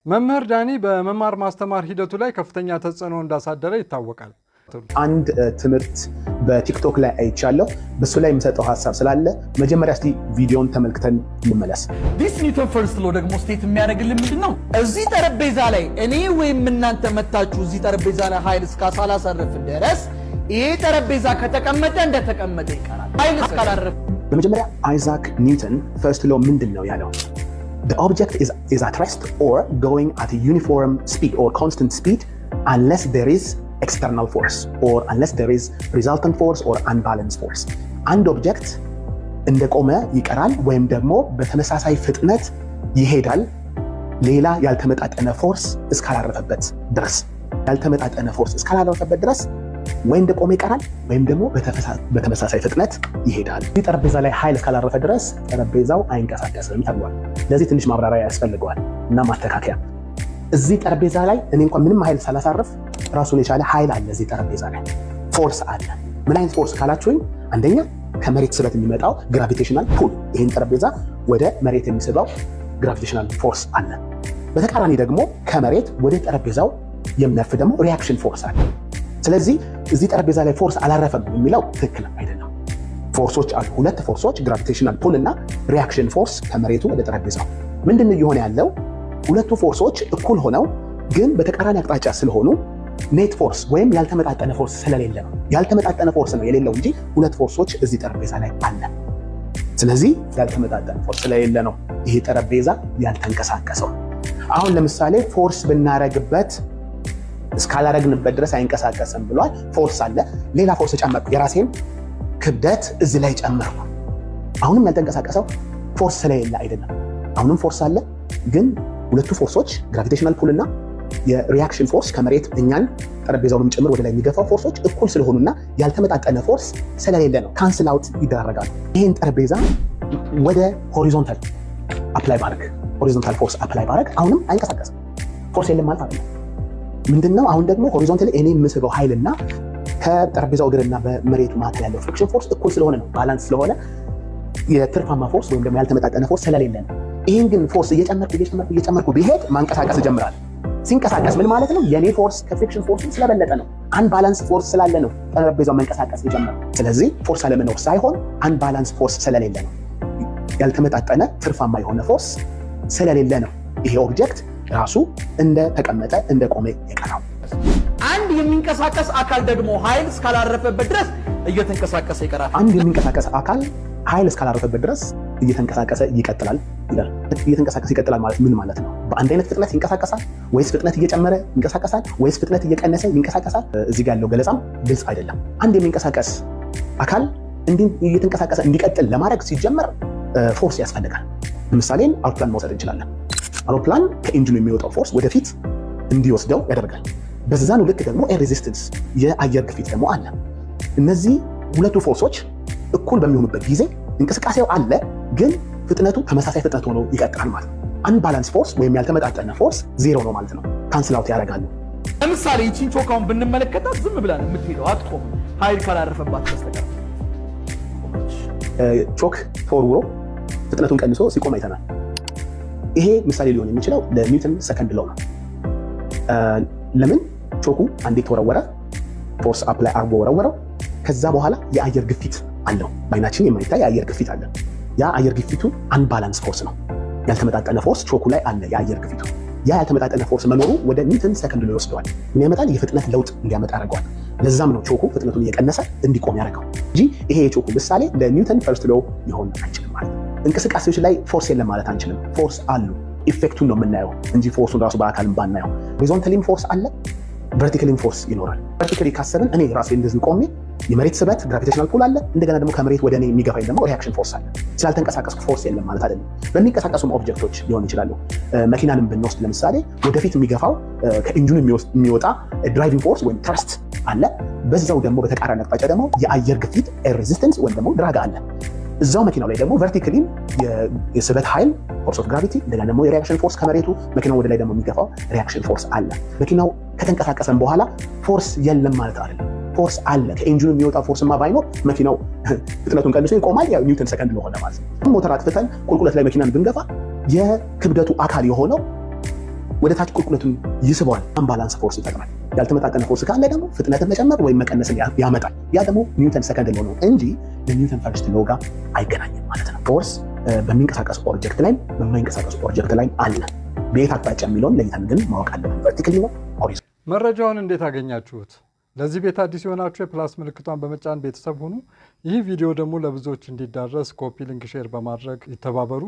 መምህር ዳኒ በመማር ማስተማር ሂደቱ ላይ ከፍተኛ ተጽዕኖ እንዳሳደረ ይታወቃል። አንድ ትምህርት በቲክቶክ ላይ አይቻለሁ። በሱ ላይ የምሰጠው ሐሳብ ስላለ መጀመሪያ እስቲ ቪዲዮን ተመልክተን እንመለስ። ዲስ ኒውተን ፈርስት ሎ ደግሞ ስቴት የሚያደርግልን ምንድነው? እዚህ ጠረጴዛ ላይ እኔ ወይም እናንተ መታችሁ እዚህ ጠረጴዛ ላይ ኃይል እስካላሳረፍ ድረስ ይሄ ጠረጴዛ ከተቀመጠ እንደተቀመጠ ይቀራል። ኃይል እስካላረፍ በመጀመሪያ አይዛክ ኒውተን ፈርስት ሎ ምንድነው ያለው? The object is at rest or going at a uniform speed or constant speed unless there is external force or unless there is resultant force or unbalanced force. አንድ ኦብጀክት እንደቆመ ይቀራል ወይም ደግሞ በተመሳሳይ ፍጥነት ይሄዳል ሌላ ያልተመጣጠነ ፎርስ እስካላረፈበት ድረስ። ያልተመጣጠነ ፎርስ እስካላረፈበት ድረስ ወይ እንደቆመ ይቀራል ወይም ደግሞ በተመሳሳይ ፍጥነት ይሄዳል። እዚህ ጠረጴዛ ላይ ኃይል እስካላረፈ ድረስ ጠረጴዛው አይንቀሳቀስም ተብሏል። ለዚህ ትንሽ ማብራሪያ ያስፈልገዋል እና ማስተካከያ። እዚህ ጠረጴዛ ላይ እኔ እንኳን ምንም ኃይል ሳላሳርፍ ራሱን የቻለ ኃይል አለ። እዚህ ጠረጴዛ ላይ ፎርስ አለ። ምን አይነት ፎርስ ካላችሁኝ፣ አንደኛ ከመሬት ስበት የሚመጣው ግራቪቴሽናል ፑል፣ ይህን ጠረጴዛ ወደ መሬት የሚስበው ግራቪቴሽናል ፎርስ አለ። በተቃራኒ ደግሞ ከመሬት ወደ ጠረጴዛው የሚያርፍ ደግሞ ሪያክሽን ፎርስ አለ። ስለዚህ እዚህ ጠረጴዛ ላይ ፎርስ አላረፈም የሚለው ትክክል አይደለም። ፎርሶች አሉ፣ ሁለት ፎርሶች፣ ግራቪቴሽናል ፑል እና ሪያክሽን ፎርስ ከመሬቱ ወደ ጠረጴዛው። ምንድነው እየሆነ ያለው? ሁለቱ ፎርሶች እኩል ሆነው ግን በተቃራኒ አቅጣጫ ስለሆኑ ኔት ፎርስ ወይም ያልተመጣጠነ ፎርስ ስለሌለ ነው። ያልተመጣጠነ ፎርስ ነው የሌለው እንጂ ሁለት ፎርሶች እዚህ ጠረጴዛ ላይ አለ። ስለዚህ ያልተመጣጠነ ፎርስ ስለሌለ ነው ይሄ ጠረጴዛ ያልተንቀሳቀሰው። አሁን ለምሳሌ ፎርስ ብናረግበት እስካላረግንበት ድረስ አይንቀሳቀስም ብሏል። ፎርስ አለ፣ ሌላ ፎርስ ጨመርኩ፣ የራሴን ክብደት እዚህ ላይ ጨመርኩ። አሁንም ያልተንቀሳቀሰው ፎርስ ስለሌለ አይደለም። አሁንም ፎርስ አለ፣ ግን ሁለቱ ፎርሶች ግራቪቴሽናል ፑል እና የሪያክሽን ፎርስ ከመሬት እኛን ጠረጴዛውንም ጭምር ወደ ላይ የሚገፋው ፎርሶች እኩል ስለሆኑና ያልተመጣጠነ ፎርስ ስለሌለ ነው ካንስል አውት ይደራረጋሉ። ይህን ጠረጴዛ ወደ ሆሪዞንታል አፕላይ ባረግ፣ ሆሪዞንታል ፎርስ አፕላይ ባረግ፣ አሁንም አይንቀሳቀስም። ፎርስ የለም ማለት አይደለም። ምንድነው? አሁን ደግሞ ሆሪዞንታሊ እኔ የምስበው ኃይልና ከጠረጴዛው እግርና በመሬቱ መካከል ያለው ፍሪክሽን ፎርስ እኩል ስለሆነ ነው፣ ባላንስ ስለሆነ የትርፋማ ፎርስ ወይም ደግሞ ያልተመጣጠነ ፎርስ ስለሌለ ነው። ይህን ግን ፎርስ እየጨመርኩ ቢሄድ ማንቀሳቀስ እጀምራለሁ። ሲንቀሳቀስ ምን ማለት ነው? የኔ ፎርስ ከፍሪክሽን ፎርስ ስለበለጠ ነው። አንባላንስ ፎርስ ስላለ ነው ጠረጴዛው መንቀሳቀስ የጀመረው። ስለዚህ ፎርስ አለመኖር ሳይሆን አንባላንስ ፎርስ ስለሌለ ነው፣ ያልተመጣጠነ ትርፋማ የሆነ ፎርስ ስለሌለ ነው ይሄ ኦብጀክት ራሱ እንደተቀመጠ እንደቆመ የቀረው። አንድ የሚንቀሳቀስ አካል ደግሞ ኃይል እስካላረፈበት ድረስ እየተንቀሳቀሰ ይቀራል። አንድ የሚንቀሳቀስ አካል ኃይል እስካላረፈበት ድረስ እየተንቀሳቀሰ ይቀጥላል ይላል። እየተንቀሳቀሰ ይቀጥላል ማለት ምን ማለት ነው? በአንድ አይነት ፍጥነት ይንቀሳቀሳል ወይስ ፍጥነት እየጨመረ ይንቀሳቀሳል ወይስ ፍጥነት እየቀነሰ ይንቀሳቀሳል? እዚህ ጋር ያለው ገለጻም ግልጽ አይደለም። አንድ የሚንቀሳቀስ አካል እየተንቀሳቀሰ እንዲቀጥል ለማድረግ ሲጀመር ፎርስ ያስፈልጋል። ለምሳሌ አውሮፕላን መውሰድ እንችላለን። አውሮፕላን ከኢንጂኑ የሚወጣው ፎርስ ወደፊት እንዲወስደው ያደርጋል። በዛኑ ልክ ደግሞ ኤር ሬዚስተንስ የአየር ግፊት ደግሞ አለ። እነዚህ ሁለቱ ፎርሶች እኩል በሚሆኑበት ጊዜ እንቅስቃሴው አለ፣ ግን ፍጥነቱ ተመሳሳይ ፍጥነት ሆኖ ይቀጥላል ማለት ነው። አንባላንስ ፎርስ ወይም ያልተመጣጠነ ፎርስ ዜሮ ነው ማለት ነው። ካንስል አውት ያደርጋሉ። ለምሳሌ ይቺን ቾካውን ብንመለከታት ዝም ብላ ነው የምትሄደው፣ አትቆም፣ ኃይል ካላረፈባት በስተቀር። ቾክ ተወርውሮ ፍጥነቱን ቀንሶ ሲቆም አይተናል። ይሄ ምሳሌ ሊሆን የሚችለው ለኒውተን ሰከንድ ሎው ነው። ለምን? ቾኩ አንዴ ተወረወረ፣ ፎርስ አፕላይ አርጎ ወረወረው። ከዛ በኋላ የአየር ግፊት አለው፣ በአይናችን የማይታይ የአየር ግፊት አለ። ያ አየር ግፊቱ አንባላንስ ፎርስ ነው። ያልተመጣጠነ ፎርስ ቾኩ ላይ አለ፣ የአየር ግፊቱ። ያ ያልተመጣጠነ ፎርስ መኖሩ ወደ ኒውተን ሰከንድ ሎው ይወስደዋል። ምን ያመጣል? የፍጥነት ለውጥ እንዲያመጣ ያደርገዋል። ለዛም ነው ቾኩ ፍጥነቱን እየቀነሰ እንዲቆም ያደርገው እንጂ ይሄ የቾኩ ምሳሌ ለኒውተን ፈርስት ሎው ሊሆን አይችልም ማለት ነው። እንቅስቃሴዎች ላይ ፎርስ የለም ማለት አንችልም። ፎርስ አሉ፣ ኢፌክቱን ነው የምናየው እንጂ ፎርሱን ራሱ በአካልም ባናየው። ሆሪዞንታሊም ፎርስ አለ፣ ቨርቲካሊም ፎርስ ይኖራል። ቨርቲካሊ ካሰብን እኔ ራሴ እንደዚህ ቆሜ የመሬት ስበት ግራቪቴሽናል ፑል አለ፣ እንደገና ደግሞ ከመሬት ወደ እኔ የሚገፋኝ ደግሞ ሪያክሽን ፎርስ አለ። ስላልተንቀሳቀስኩ ፎርስ የለም ማለት አይደለም። በሚንቀሳቀሱም ኦብጀክቶች ሊሆን ይችላሉ። መኪናንም ብንወስድ ለምሳሌ ወደፊት የሚገፋው ከኢንጂኑ የሚወጣ ድራይቪንግ ፎርስ ወይም ትረስት አለ። በዛው ደግሞ በተቃራኒ አቅጣጫ ደግሞ የአየር ግፊት ኤር ሬዚስተንስ ወይም ደግሞ ድራግ አለ። እዛው መኪናው ላይ ደግሞ ቨርቲካሊም የስበት ኃይል ፎርስ ኦፍ ግራቪቲ፣ እንደገና ደግሞ የሪያክሽን ፎርስ ከመሬቱ መኪናው ወደ ላይ ደግሞ የሚገፋው ሪያክሽን ፎርስ አለ። መኪናው ከተንቀሳቀሰን በኋላ ፎርስ የለም ማለት አይደለም። ፎርስ አለ። ከኢንጂኑ የሚወጣ ፎርስማ ባይኖር መኪናው ፍጥነቱን ቀንሶ ይቆማል። ያው ኒውተን ሰከንድ ለሆነ ማለት ነው። ሞተር አጥፍተን ቁልቁለት ላይ መኪናን ብንገፋ የክብደቱ አካል የሆነው ወደ ታች ቁልቁለቱን ይስበዋል። አምባላንስ ፎርስ ይፈጥራል። ያልተመጣጠነ ፎርስ ካለ ደግሞ ፍጥነትን መጨመር ወይም መቀነስን ያመጣል። ያ ደግሞ ኒውተን ሰከንድ ሎው ነው እንጂ ለኒውተን ፈርስት ሎው ጋር አይገናኝም ማለት ነው። ፎርስ በሚንቀሳቀስ ኦብጀክት ላይ በማይንቀሳቀስ ኦብጀክት ላይ አለ። በየት አቅጣጫ የሚለውን ለይተን ግን ማወቅ አለብን። ቨርቲካሊ ነው ሆሪዞንታሊ። መረጃውን እንዴት አገኛችሁት? ለዚህ ቤት አዲስ የሆናችሁ የፕላስ ምልክቷን በመጫን ቤተሰብ ሁኑ። ይህ ቪዲዮ ደግሞ ለብዙዎች እንዲዳረስ ኮፒ ሊንክ ሼር በማድረግ ይተባበሩ።